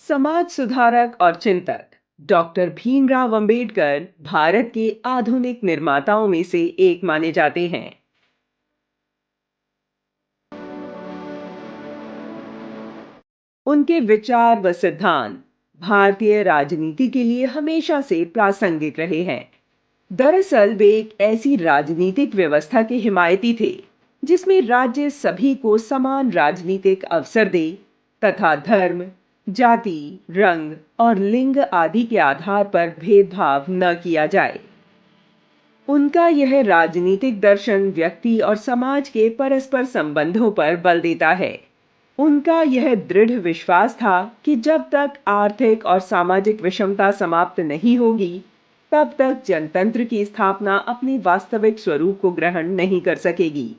समाज सुधारक और चिंतक डॉक्टर भीमराव अंबेडकर भारत के आधुनिक निर्माताओं में से एक माने जाते हैं। उनके विचार व सिद्धांत भारतीय राजनीति के लिए हमेशा से प्रासंगिक रहे हैं। दरअसल वे एक ऐसी राजनीतिक व्यवस्था के हिमायती थे जिसमें राज्य सभी को समान राजनीतिक अवसर दे तथा धर्म, जाति, रंग और लिंग आदि के आधार पर भेदभाव न किया जाए। उनका यह राजनीतिक दर्शन व्यक्ति और समाज के परस्पर संबंधों पर बल देता है। उनका यह दृढ़ विश्वास था कि जब तक आर्थिक और सामाजिक विषमता समाप्त नहीं होगी, तब तक जनतंत्र की स्थापना अपने वास्तविक स्वरूप को ग्रहण नहीं कर सकेगी।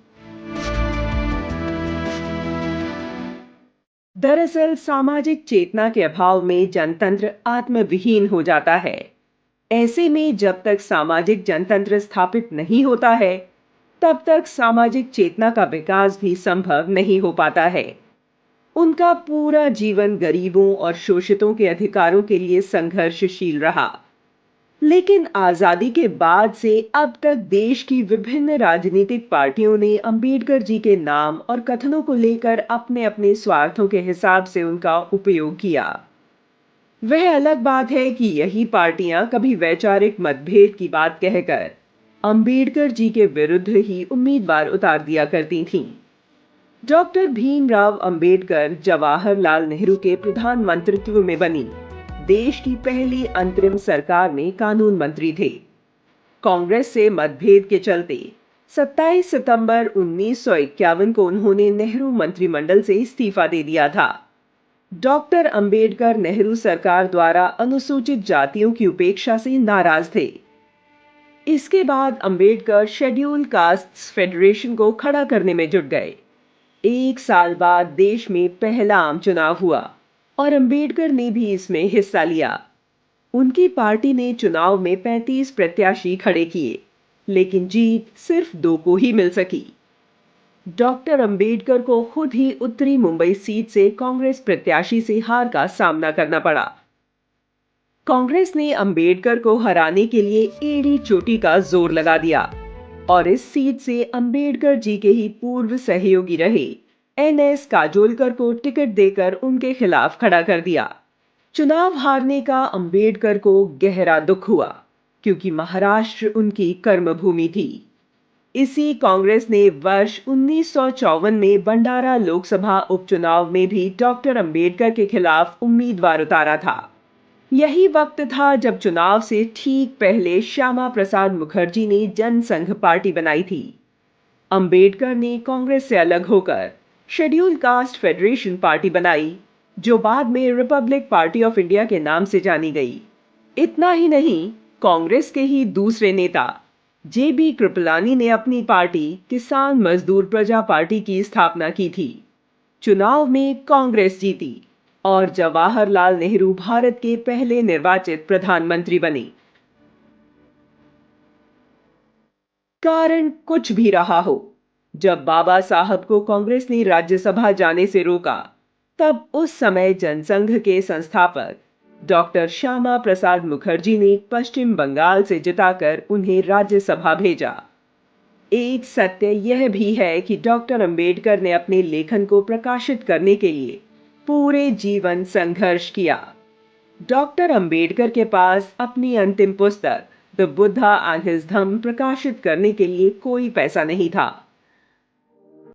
दरअसल सामाजिक चेतना के अभाव में जनतंत्र आत्मविहीन हो जाता है। ऐसे में जब तक सामाजिक जनतंत्र स्थापित नहीं होता है, तब तक सामाजिक चेतना का विकास भी संभव नहीं हो पाता है। उनका पूरा जीवन गरीबों और शोषितों के अधिकारों के लिए संघर्षशील रहा। लेकिन आजादी के बाद से अब तक देश की विभिन्न राजनीतिक पार्टियों ने अंबेडकर जी के नाम और कथनों को लेकर अपने अपने स्वार्थों के हिसाब से उनका उपयोग किया। वह अलग बात है कि यही पार्टियां कभी वैचारिक मतभेद की बात कहकर अंबेडकर जी के विरुद्ध ही उम्मीदवार उतार दिया करती थीं। डॉक्टर भीमराव अंबेडकर जवाहरलाल नेहरू के प्रधानमंत्रित्व में बनी देश की पहली अंतरिम सरकार में कानून मंत्री थे। कांग्रेस से मतभेद के चलते 27 सितंबर 1951 को उन्होंने नेहरू मंत्रिमंडल से इस्तीफा दे दिया था। डॉक्टर अंबेडकर नेहरू सरकार द्वारा अनुसूचित जातियों की उपेक्षा से नाराज थे। इसके बाद अंबेडकर शेड्यूल कास्ट्स फेडरेशन को खड़ा करने में जुट गए। एक साल बाद देश में पहला आम चुनाव हुआ और अंबेडकर ने भी इसमें हिस्सा लिया। उनकी पार्टी ने चुनाव में 35 प्रत्याशी खड़े किए, लेकिन जीत सिर्फ 2 को ही मिल सकी। डॉक्टर अंबेडकर को खुद ही उत्तरी मुंबई सीट से कांग्रेस प्रत्याशी से हार का सामना करना पड़ा। कांग्रेस ने अंबेडकर को हराने के लिए एड़ी चोटी का जोर लगा दिया और इस सीट से अंबेडकर जी के ही पूर्व सहयोगी रहे एनएस काजोलकर को टिकट देकर उनके खिलाफ खड़ा कर दिया। चुनाव हारने का अंबेडकर को गहरा दुख हुआ, क्योंकि महाराष्ट्र उनकी कर्मभूमि थी। इसी कांग्रेस ने वर्ष 1954 में भंडारा लोकसभा उपचुनाव में भी डॉक्टर अंबेडकर के खिलाफ उम्मीदवार उतारा था। यही वक्त था जब चुनाव से ठीक पहले श्यामा प्रसाद मुखर्जी ने जनसंघ पार्टी बनाई थी। अंबेडकर ने कांग्रेस से अलग होकर शेड्यूल कास्ट फेडरेशन पार्टी बनाई, जो बाद में रिपब्लिक पार्टी ऑफ इंडिया के नाम से जानी गई। इतना ही नहीं, कांग्रेस के ही दूसरे नेता जेबी कृपलानी ने अपनी पार्टी किसान मजदूर प्रजा पार्टी की स्थापना की थी। चुनाव में कांग्रेस जीती और जवाहरलाल नेहरू भारत के पहले निर्वाचित प्रधानमंत्री बने। कारण कुछ भी रहा हो, जब बाबा साहब को कांग्रेस ने राज्यसभा जाने से रोका, तब उस समय जनसंघ के संस्थापक डॉक्टर श्यामा प्रसाद मुखर्जी ने पश्चिम बंगाल से जिताकर उन्हें राज्यसभा भेजा। एक सत्य यह भी है कि डॉक्टर अंबेडकर ने अपने लेखन को प्रकाशित करने के लिए पूरे जीवन संघर्ष किया। डॉक्टर अंबेडकर के पास अपनी अंतिम पुस्तक द बुद्धा एंड हिज धम्म प्रकाशित करने के लिए कोई पैसा नहीं था।